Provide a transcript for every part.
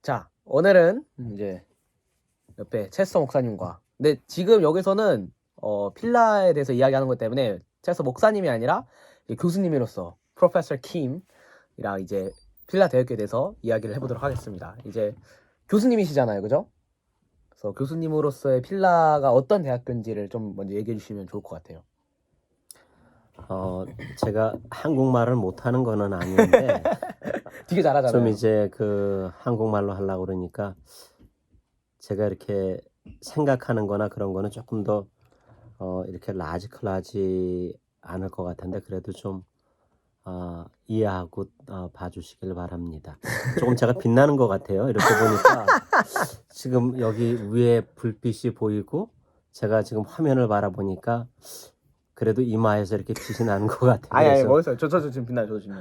자, 오늘은 이제 옆에 체스터 목사님과 근데 지금 여기서는 필라에 대해서 이야기하는 것 때문에 체스터 목사님이 아니라 이제 교수님으로서 프로페서 킴이랑 이제 필라 대학교에 대해서 이야기를 해보도록 하겠습니다. 이제 교수님이시잖아요, 그죠? 그래서 교수님으로서의 필라가 어떤 대학교인지를 좀 먼저 얘기해 주시면 좋을 것 같아요. 제가 한국말을 못하는 거는 아닌데 되게 잘하잖아요. 좀 이제 그 한국말로 하려고 그러니까 제가 이렇게 생각하는 거나 그런 거는 조금 더 이렇게 라지컬하지 않을 것 같은데 그래도 좀 이해하고 봐주시길 바랍니다. 조금 제가 빛나는 것 같아요. 이렇게 보니까 지금 여기 위에 불빛이 보이고 제가 지금 화면을 바라보니까 그래도 이마에서 이렇게 빛이 나는 것 같아요. 아니 그래서 뭐였어요? 저 지금 빛나요, 저 지금.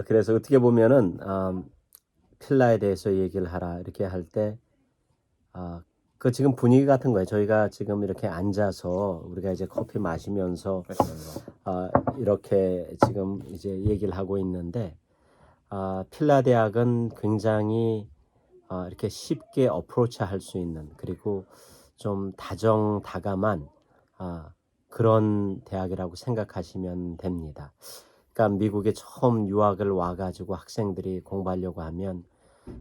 그래서 어떻게 보면은 필라에 대해서 얘기를 하라 이렇게 할 때 그 지금 분위기 같은 거예요. 저희가 지금 이렇게 앉아서 우리가 이제 커피 마시면서 이렇게 지금 이제 얘기를 하고 있는데 필라 대학은 굉장히 이렇게 쉽게 어프로치 할 수 있는 그리고 좀 다정다감한 그런 대학이라고 생각하시면 됩니다. 그러니까 미국에 처음 유학을 와가지고 학생들이 공부하려고 하면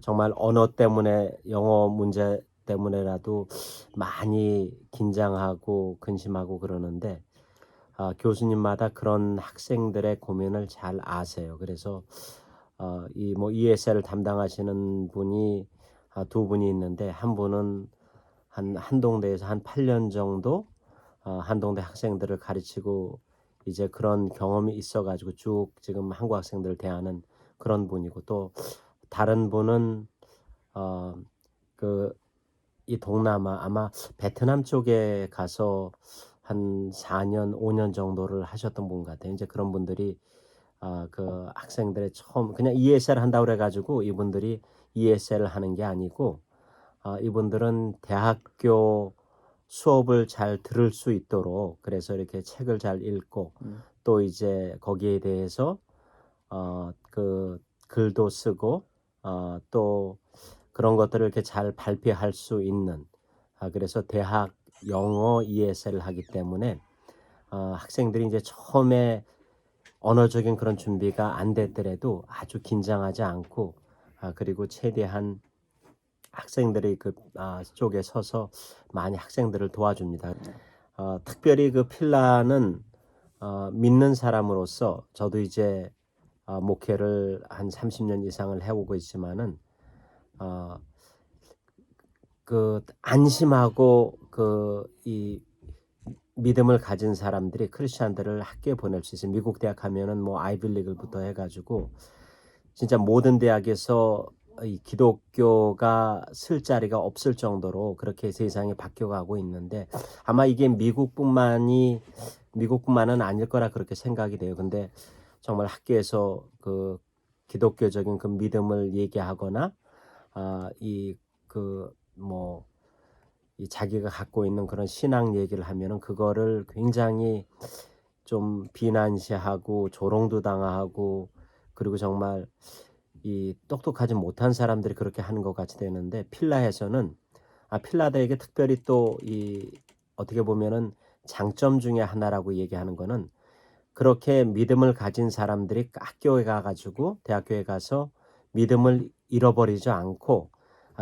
정말 언어 때문에 영어 문제 때문에라도 많이 긴장하고 근심하고 그러는데 교수님마다 그런 학생들의 고민을 잘 아세요. 그래서 이 뭐 ESL을 담당하시는 분이 두 분이 있는데 한 분은 한동대에서 한 8년 정도 한동대 학생들을 가르치고 이제 그런 경험이 있어가지고 쭉 지금 한국 학생들을 대하는 그런 분이고 또 다른 분은 그 이 동남아 아마 베트남 쪽에 가서 한 4년 5년 정도를 하셨던 분 같아요. 이제 그런 분들이 그 학생들의 처음 그냥 ESL 한다고 그래가지고 이분들이 ESL을 하는 게 아니고 이분들은 대학교 수업을 잘 들을 수 있도록 그래서 이렇게 책을 잘 읽고 또 이제 거기에 대해서 그 글도 쓰고 또 그런 것들을 이렇게 잘 발표할 수 있는 그래서 대학 영어 ESL을 하기 때문에 학생들이 이제 처음에 언어적인 그런 준비가 안 됐더라도 아주 긴장하지 않고 그리고 최대한 학생들이 그 쪽에 서서 많이 학생들을 도와줍니다. 특별히 그 필라는 믿는 사람으로서 저도 이제 목회를 한 30년 이상을 해오고 있지만은 그 안심하고 그 이 믿음을 가진 사람들이 크리스천들을 학교에 보낼 수 있어요. 미국 대학 하면은 뭐 아이빌리그부터 해가지고 진짜 모든 대학에서 이 기독교가 쓸 자리가 없을 정도로 그렇게 세상이 바뀌어가고 있는데 아마 이게 미국뿐만은 아닐 거라 그렇게 생각이 돼요. 근데 정말 학교에서 그 기독교적인 그 믿음을 얘기하거나 이 자기가 갖고 있는 그런 신앙 얘기를 하면은 그거를 굉장히 좀 비난시하고 조롱도 당하고 그리고 정말 이 똑똑하지 못한 사람들이 그렇게 하는 것 같이 되는데 필라에서는 필라대에게 특별히 또 이 어떻게 보면은 장점 중에 하나라고 얘기하는 거는 그렇게 믿음을 가진 사람들이 학교에 가가지고 대학교에 가서 믿음을 잃어버리지 않고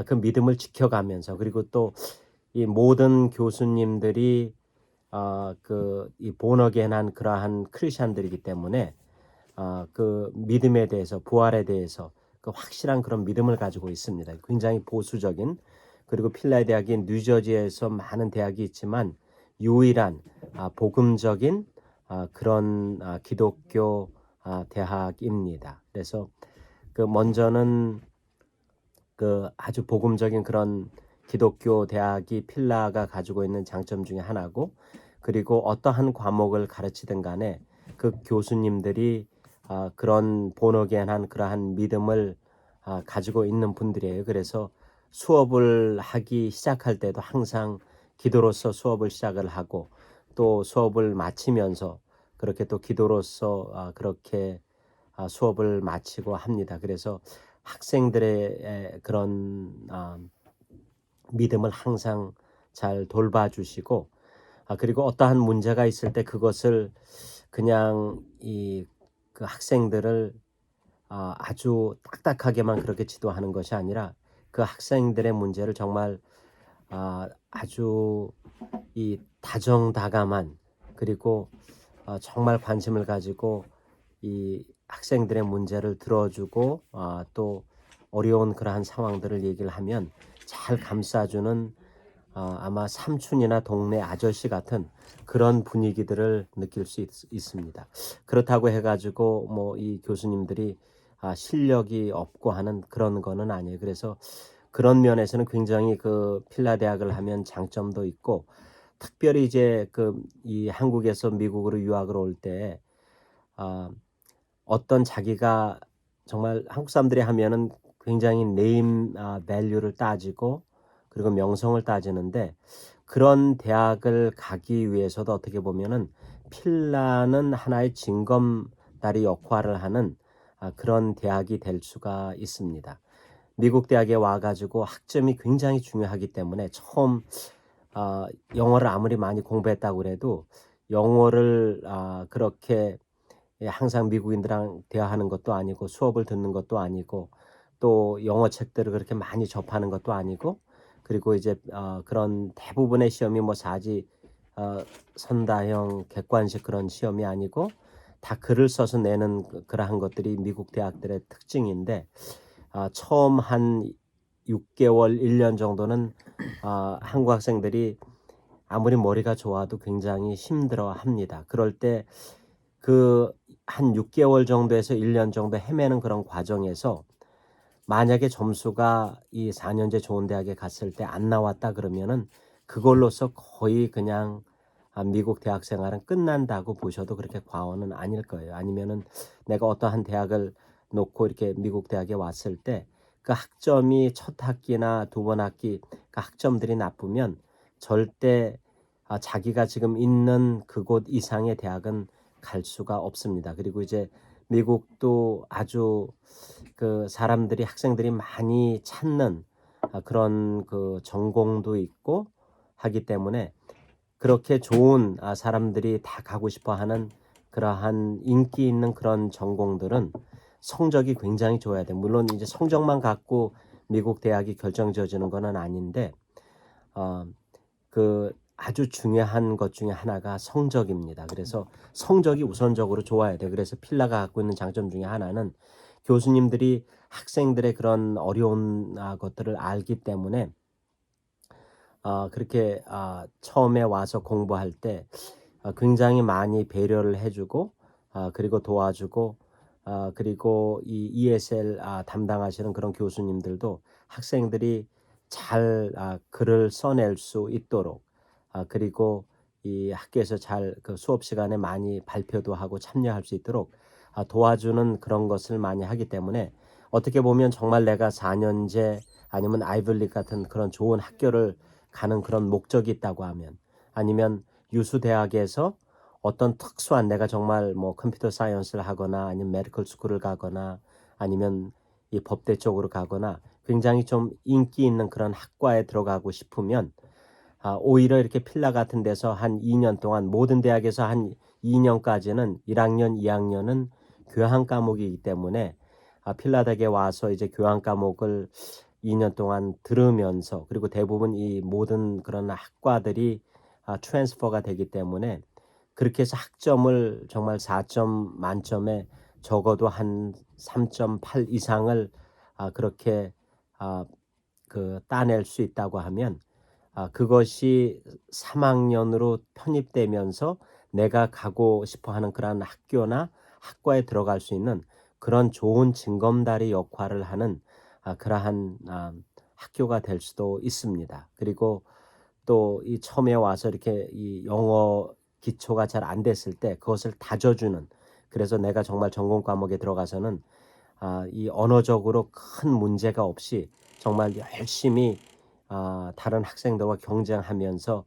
그 믿음을 지켜가면서 그리고 또 이 모든 교수님들이 그 이 본어겐한 그러한 크리스천들이기 때문에 그 믿음에 대해서 부활에 대해서 그 확실한 그런 믿음을 가지고 있습니다. 굉장히 보수적인 그리고 필라의 대학이 뉴저지에서 많은 대학이 있지만 유일한 복음적인 그런 기독교 대학입니다. 그래서 그 먼저는 그 아주 복음적인 그런 기독교 대학이 필라가 가지고 있는 장점 중에 하나고 그리고 어떠한 과목을 가르치든 간에 그 교수님들이 그런 본어겐한 그러한 믿음을 가지고 있는 분들이에요. 그래서 수업을 하기 시작할 때도 항상 기도로서 수업을 시작을 하고 또 수업을 마치면서 그렇게 또 기도로서 그렇게 수업을 마치고 합니다. 그래서 학생들의 그런 믿음을 항상 잘 돌봐주시고 그리고 어떠한 문제가 있을 때 그것을 그냥 그 학생들을 아주 딱딱하게만 그렇게 지도하는 것이 아니라 그 학생들의 문제를 정말 아주 다정다감한 그리고 정말 관심을 가지고 이 학생들의 문제를 들어주고 또 어려운 그러한 상황들을 얘기를 하면 잘 감싸주는 아마 삼촌이나 동네 아저씨 같은 그런 분위기들을 느낄 수 있습니다. 그렇다고 해가지고 뭐 이 교수님들이 실력이 없고 하는 그런 거는 아니에요. 그래서 그런 면에서는 굉장히 그 필라 대학을 하면 장점도 있고 특별히 이제 이 한국에서 미국으로 유학을 올 때 어떤 자기가 정말 한국 사람들이 하면은 굉장히 네임 밸류를 따지고 그리고 명성을 따지는데 그런 대학을 가기 위해서도 어떻게 보면은 필라는 하나의 징검다리 역할을 하는 그런 대학이 될 수가 있습니다. 미국 대학에 와가지고 학점이 굉장히 중요하기 때문에 처음 영어를 아무리 많이 공부했다고 그래도 영어를 그렇게 항상 미국인들랑 대화하는 것도 아니고 수업을 듣는 것도 아니고 또 영어 책들을 그렇게 많이 접하는 것도 아니고 그리고 이제 그런 대부분의 시험이 뭐 사지 선다형 객관식 그런 시험이 아니고 다 글을 써서 내는 그러한 것들이 미국 대학들의 특징인데 처음 한 6개월, 1년 정도는 한국 학생들이 아무리 머리가 좋아도 굉장히 힘들어 합니다. 그럴 때 그 한 6개월 정도에서 1년 정도 헤매는 그런 과정에서 만약에 점수가 이 4년제 좋은 대학에 갔을 때 안 나왔다 그러면은 그걸로서 거의 그냥 미국 대학 생활은 끝난다고 보셔도 그렇게 과언은 아닐 거예요. 아니면은 내가 어떠한 대학을 놓고 이렇게 미국 대학에 왔을 때 그 학점이 첫 학기나 두 번 학기 그 학점들이 나쁘면 절대 자기가 지금 있는 그곳 이상의 대학은 갈 수가 없습니다. 그리고 이제 미국도 아주 그 사람들이 학생들이 많이 찾는 그런 그 전공도 있고 하기 때문에 그렇게 좋은 사람들이 다 가고 싶어 하는 그러한 인기 있는 그런 전공들은 성적이 굉장히 좋아야 돼. 물론 이제 성적만 갖고 미국 대학이 결정지어지는 건 아닌데 그 아주 중요한 것 중에 하나가 성적입니다. 그래서 성적이 우선적으로 좋아야 돼. 그래서 필라가 갖고 있는 장점 중에 하나는 교수님들이 학생들의 그런 어려운 것들을 알기 때문에 그렇게 처음에 와서 공부할 때 굉장히 많이 배려를 해주고 그리고 도와주고 그리고 이 ESL 담당하시는 그런 교수님들도 학생들이 잘 글을 써낼 수 있도록 그리고 이 학교에서 잘 그 수업 시간에 많이 발표도 하고 참여할 수 있도록 도와주는 그런 것을 많이 하기 때문에 어떻게 보면 정말 내가 4년제 아니면 아이블리 같은 그런 좋은 학교를 가는 그런 목적이 있다고 하면 아니면 유수 대학에서 어떤 특수한 내가 정말 뭐 컴퓨터 사이언스를 하거나 아니면 메디컬 스쿨을 가거나 아니면 이 법대 쪽으로 가거나 굉장히 좀 인기 있는 그런 학과에 들어가고 싶으면 오히려 이렇게 필라 같은 데서 한 2년 동안 모든 대학에서 한 2년까지는 1학년, 2학년은 교양 과목이기 때문에 필라 대학에 와서 이제 교양 과목을 2년 동안 들으면서 그리고 대부분 이 모든 그런 학과들이 트랜스퍼가 되기 때문에 그렇게 해서 학점을 정말 4점 만점에 적어도 한 3.8 이상을 그렇게 그 따낼 수 있다고 하면 그것이 3학년으로 편입되면서 내가 가고 싶어 하는 그런 학교나 학과에 들어갈 수 있는 그런 좋은 징검다리 역할을 하는 그러한 학교가 될 수도 있습니다. 그리고 또 이 처음에 와서 이렇게 이 영어 기초가 잘 안 됐을 때 그것을 다져주는 그래서 내가 정말 전공 과목에 들어가서는 이 언어적으로 큰 문제가 없이 정말 열심히 다른 학생들과 경쟁하면서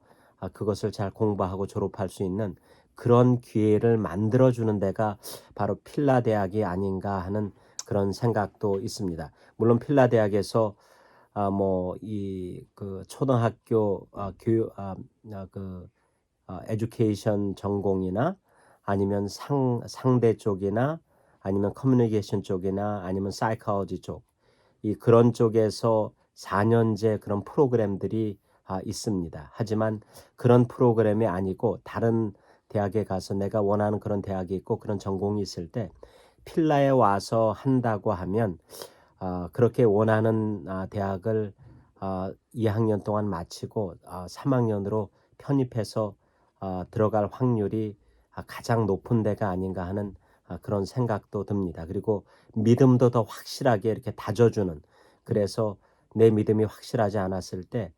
그것을 잘 공부하고 졸업할 수 있는 그런 기회를 만들어주는 데가 바로 필라 대학이 아닌가 하는 그런 생각도 있습니다. 물론 필라 대학에서 그 초등학교 교육 에듀케이션 전공이나 아니면 상대 쪽이나 아니면 커뮤니케이션 쪽이나 아니면 사이콜로지 쪽 그런 쪽에서 4년제 그런 프로그램들이 있습니다. 하지만 그런 프로그램이 아니고 다른 대학에 가서 내가 원하는 그런 대학이 있고 그런 전공이 있을 때 필라에 와서 한다고 하면 그렇게 원하는 대학을 2학년 동안 마치고 3학년으로 편입해서 들어갈 확률이 가장 높은 데가 아닌가 하는 그런 생각도 듭니다. 그리고 믿음도 더 확실하게 이렇게 다져주는, 그래서 내 믿음이 확실하지 않았을 때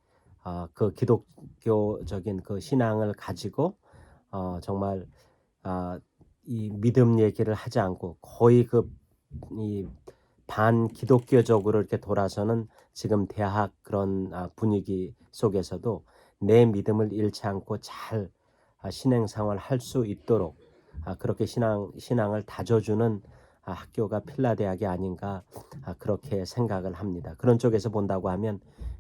그 기독교적인 그 신앙을 가지고 정말 이 믿음 얘기를 하지 않고 거의 이 반기독교적으로 이렇게 돌아서는 지금 대학 그런 분위기 속에서도 내 믿음을 잃지 않고 잘 신앙생활 할 수 있도록 그렇게 신앙을 다져주는 학교가 필라 대학이 아닌가 그렇게 생각을 합니다. 그런 쪽에서 본다고 하면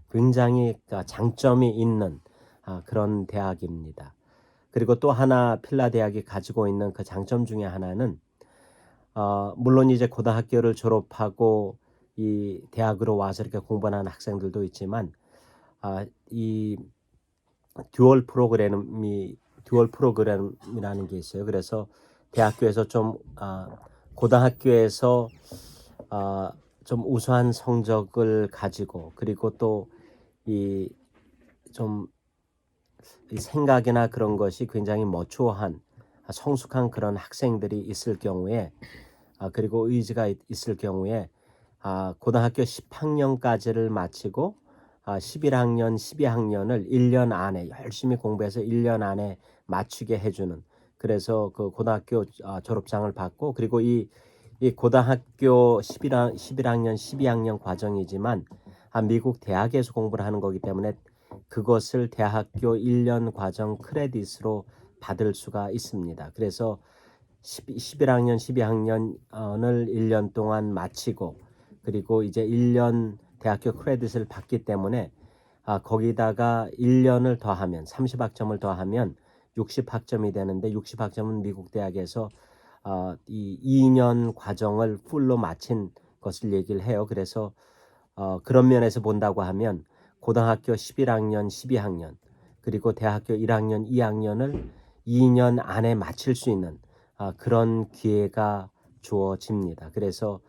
굉장히 장점이 있는 그런 대학입니다. 그리고 또 하나 필라 대학이 가지고 있는 그 장점 중에 하나는 물론 이제 고등학교를 졸업하고 이 대학으로 와서 이렇게 공부하는 학생들도 있지만 이 듀얼 프로그램이라는 게 있어요. 그래서 대학교에서 좀 고등학교에서 좀 우수한 성적을 가지고 그리고 또 이 생각이나 그런 것이 굉장히 머추어한 성숙한 그런 학생들이 있을 경우에 그리고 의지가 있을 경우에 고등학교 10학년까지를 마치고 11학년, 12학년을 1년 안에 열심히 공부해서 1년 안에 마치게 해주는, 그래서 그 고등학교 졸업장을 받고 그리고 이 고등학교 11학년, 12학년 과정이지만 미국 대학에서 공부를 하는 거기 때문에 그것을 대학교 1년 과정 크레딧으로 받을 수가 있습니다. 그래서 11학년, 12학년을 1년 동안 마치고 그리고 이제 1년 대학교 크레딧을 받기 때문에 거기다가 1년을 더하면 30학점을 더하면 60학점이 되는데 60학점은 미국 대학에서 이 2년 과정을 풀로 마친 것을 얘기를 해요. 그래서 그런 면에서 본다고 하면 고등학교 11학년, 12학년 그리고 대학교 1학년, 2학년을 2년 안에 마칠 수 있는 그런 기회가 주어집니다. 그래서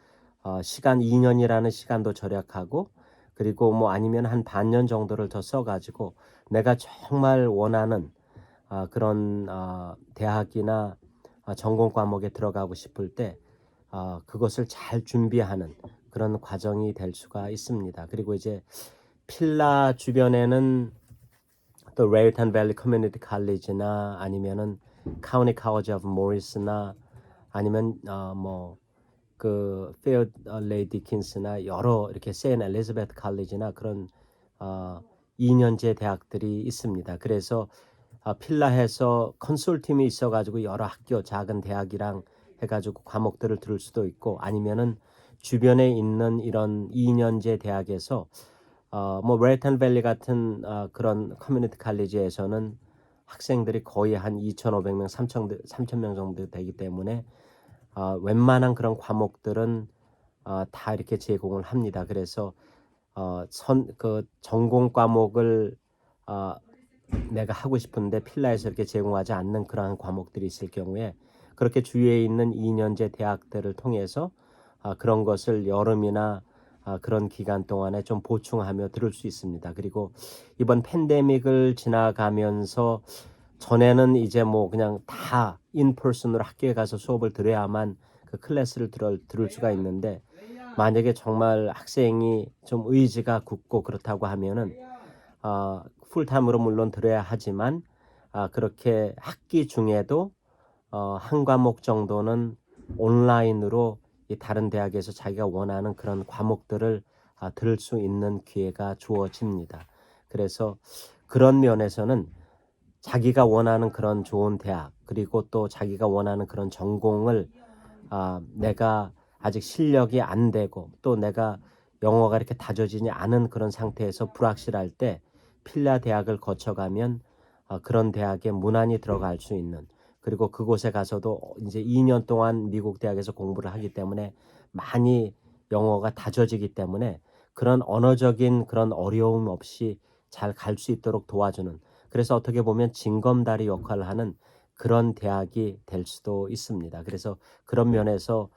시간 2년이라는 시간도 절약하고 그리고 뭐 아니면 한 반년 정도를 더 써가지고 내가 정말 원하는 그런 대학이나 전공 과목에 들어가고 싶을 때 그것을 잘 준비하는 그런 과정이 될 수가 있습니다. 그리고 이제 필라 주변에는 또 레이턴 밸리 커뮤니티 칼리지나 아니면은 카운티 college of Morris나 아니면 그 페어 레이디 킨스나 여러 이렇게 세인 엘리자베트 칼리지나 그런 2년제 대학들이 있습니다. 그래서 필라에서 컨설팀이 있어가지고 여러 학교 작은 대학이랑 해가지고 과목들을 들을 수도 있고 아니면은 주변에 있는 이런 2년제 대학에서 뭐 레이턴 밸리 같은 그런 커뮤니티 칼리지에서는 학생들이 거의 한 2,500명, 3,000명 정도 되기 때문에 웬만한 그런 과목들은 다 이렇게 제공을 합니다. 그래서 그 전공 과목을 내가 하고 싶은데 필라에서 이렇게 제공하지 않는 그러한 과목들이 있을 경우에 그렇게 주위에 있는 2년제 대학들을 통해서 그런 것을 여름이나 그런 기간 동안에 좀 보충하며 들을 수 있습니다. 그리고 이번 팬데믹을 지나가면서 전에는 이제 뭐 그냥 다 인퍼슨으로 학교에 가서 수업을 들어야만 그 클래스를 들을 수가 있는데 만약에 정말 학생이 좀 의지가 굳고 그렇다고 하면은 풀타임으로 물론 들어야 하지만 그렇게 학기 중에도 한 과목 정도는 온라인으로 이 다른 대학에서 자기가 원하는 그런 과목들을 들을 수 있는 기회가 주어집니다. 그래서 그런 면에서는 자기가 원하는 그런 좋은 대학 그리고 또 자기가 원하는 그런 전공을 내가 아직 실력이 안 되고 또 내가 영어가 이렇게 다져지지 않은 그런 상태에서 불확실할 때 필라 대학을 거쳐가면 그런 대학에 무난히 들어갈 수 있는, 그리고 그곳에 가서도 이제 2년 동안 미국 대학에서 공부를 하기 때문에 많이 영어가 다져지기 때문에 그런 언어적인 그런 어려움 없이 잘 갈 수 있도록 도와주는, 그래서 어떻게 보면 징검다리 역할을 하는 그런 대학이 될 수도 있습니다. 그래서 그런 면에서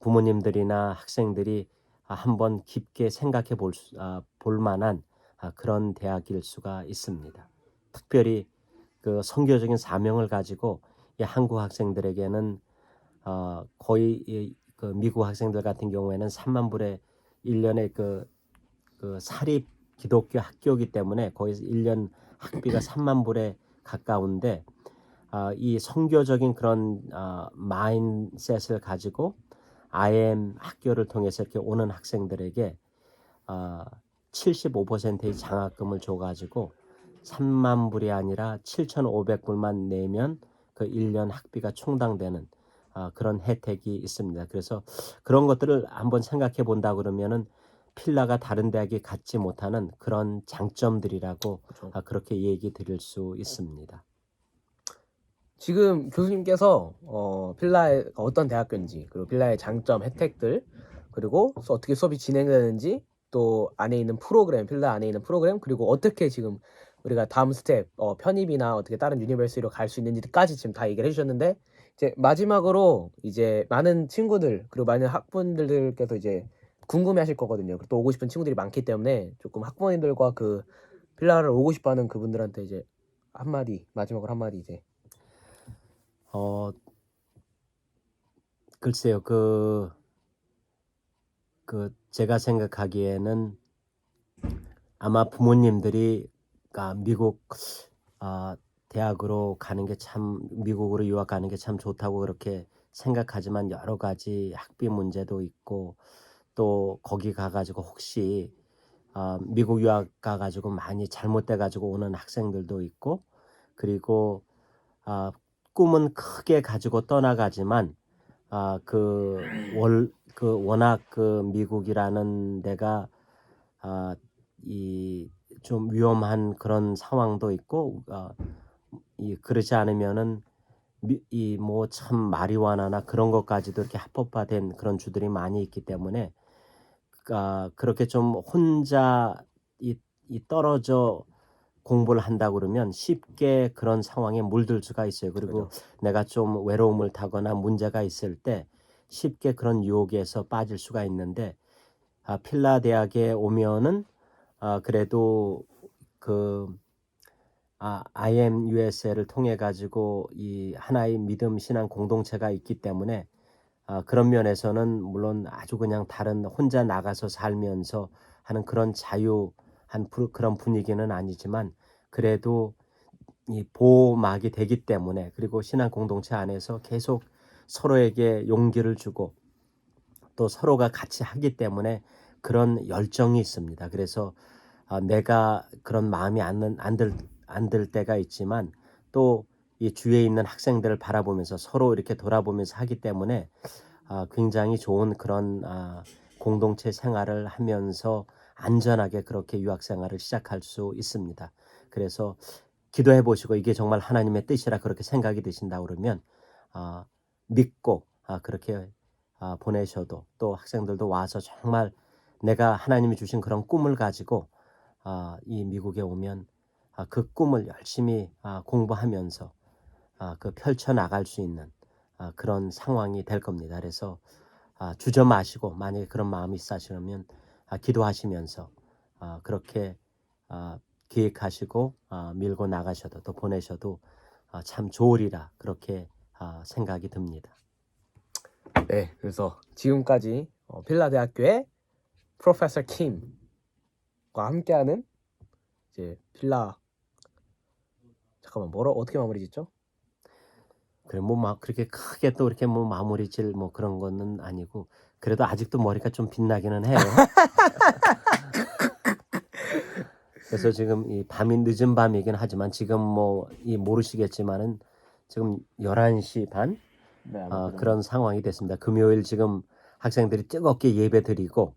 부모님들이나 학생들이 한번 깊게 생각해 볼 만한 그런 대학일 수가 있습니다. 특별히 그 선교적인 사명을 가지고 이 한국 학생들에게는 거의 그 미국 학생들 같은 경우에는 3만 불의 1년에 그 사립 기독교 학교이기 때문에 거의 1년 학비가 3만 불에 가까운데 이 선교적인 그런 마인셋을 가지고 IM 학교를 통해서 이렇게 오는 학생들에게 75%의 장학금을 줘가지고 3만 불이 아니라 7,500불만 내면 그 1년 학비가 충당되는 그런 혜택이 있습니다. 그래서 그런 것들을 한번 생각해 본다 그러면은 필라가 다른 대학이 갖지 못하는 그런 장점들이라고 그렇죠. 그렇게 얘기 드릴 수 있습니다. 지금 교수님께서 필라의 어떤 대학교인지, 그리고 필라의 장점, 혜택들, 그리고 어떻게 수업이 진행되는지, 또 안에 있는 프로그램, 필라 안에 있는 프로그램, 그리고 어떻게 지금 우리가 다음 스텝 편입이나 어떻게 다른 유니버시티로 갈 수 있는지까지 지금 다 얘기를 해주셨는데, 이제 마지막으로 이제 많은 친구들 그리고 많은 학부모님들께서 이제 궁금해하실 거거든요. 또 오고 싶은 친구들이 많기 때문에 조금 학부모님들과 그 필라를 오고 싶어하는 그분들한테 이제 한마디, 마지막으로 한마디 이제. 글쎄요, 제가 생각하기에는 아마 부모님들이 미국 대학으로 가는 게 참, 미국으로 유학 가는 게 참 좋다고 그렇게 생각하지만 여러 가지 학비 문제도 있고 또 거기 가가지고 혹시 미국 유학 가가지고 많이 잘못돼 가지고 오는 학생들도 있고, 그리고 꿈은 크게 가지고 떠나가지만 워낙 그 미국이라는 데가 이 좀 위험한 그런 상황도 있고 그렇지 않으면은 이 뭐 참 마리화나나 그런 것까지도 이렇게 합법화된 그런 주들이 많이 있기 때문에 그렇게 좀 혼자 떨어져 공부를 한다 그러면 쉽게 그런 상황에 물들 수가 있어요. 그리고 그죠. 내가 좀 외로움을 타거나 문제가 있을 때 쉽게 그런 유혹에서 빠질 수가 있는데 필라 대학에 오면은 그래도 그 IMUSA를 통해 가지고 이 하나의 믿음 신앙 공동체가 있기 때문에 그런 면에서는 물론 아주 그냥 다른 혼자 나가서 살면서 하는 그런 자유한 그런 분위기는 아니지만 그래도 이 보호막이 되기 때문에, 그리고 신앙 공동체 안에서 계속 서로에게 용기를 주고 또 서로가 같이 하기 때문에 그런 열정이 있습니다. 그래서 내가 그런 마음이 안 들 때가 있지만 또 이 주위에 있는 학생들을 바라보면서 서로 이렇게 돌아보면서 하기 때문에 굉장히 좋은 그런 공동체 생활을 하면서 안전하게 그렇게 유학 생활을 시작할 수 있습니다. 그래서 기도해 보시고 이게 정말 하나님의 뜻이라 그렇게 생각이 드신다 그러면 믿고 그렇게 보내셔도, 또 학생들도 와서 정말 내가 하나님이 주신 그런 꿈을 가지고 이 미국에 오면 그 꿈을 열심히 공부하면서 그 펼쳐 나갈 수 있는 그런 상황이 될 겁니다. 그래서 주저 마시고 만약에 그런 마음이 있으시면 기도하시면서 그렇게 계획하시고 밀고 나가셔도 또 보내셔도 참 좋으리라 그렇게 생각이 듭니다. 네, 그래서 지금까지 필라 대학교의 프로페서 킴과 함께하는 이제 필라, 잠깐만 어떻게 마무리 짓죠? 그래 뭐 막 그렇게 크게 또 이렇게 뭐 마무리 질 뭐 그런 거는 아니고, 그래도 아직도 머리가 좀 빛나기는 해요. 그래서 지금 이 밤이 늦은 밤이긴 하지만 지금 뭐 모르시겠지만은 지금 11시 반 네, 그런 상황이 됐습니다. 금요일 지금 학생들이 뜨겁게 예배드리고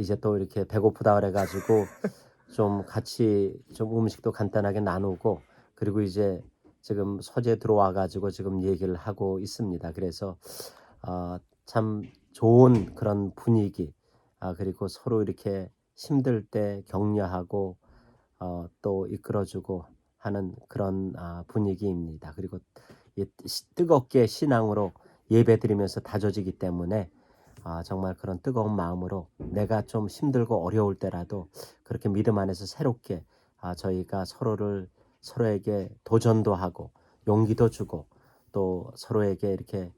이제 또 이렇게 배고프다 그래가지고 좀 같이 좀 음식도 간단하게 나누고 그리고 이제 지금 서재 들어와가지고 지금 얘기를 하고 있습니다. 그래서 참 좋은 그런 분위기 그리고 서로 이렇게 힘들 때 격려하고 또 이끌어주고 하는 그런 분위기입니다. 그리고 뜨겁게 신앙으로 예배드리면서 다져지기 때문에 정말 그런 뜨거운 마음으로 내가 좀 힘들고 어려울 때라도 그렇게 믿음 안에서 새롭게 저희가 서로에게 도전도 하고 용기도 주고 또 서로에게 이렇게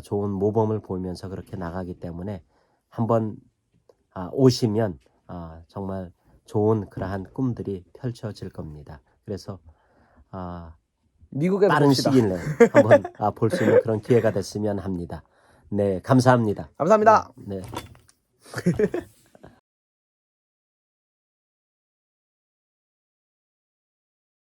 좋은 모범을 보이면서 그렇게 나가기 때문에 한번 오시면 정말 좋은 그러한 꿈들이 펼쳐질 겁니다. 그래서 미국에서 빠른 봅시다. 시일 내에 한번 볼 수 있는 그런 기회가 됐으면 합니다. 네, 감사합니다. 감사합니다. 네.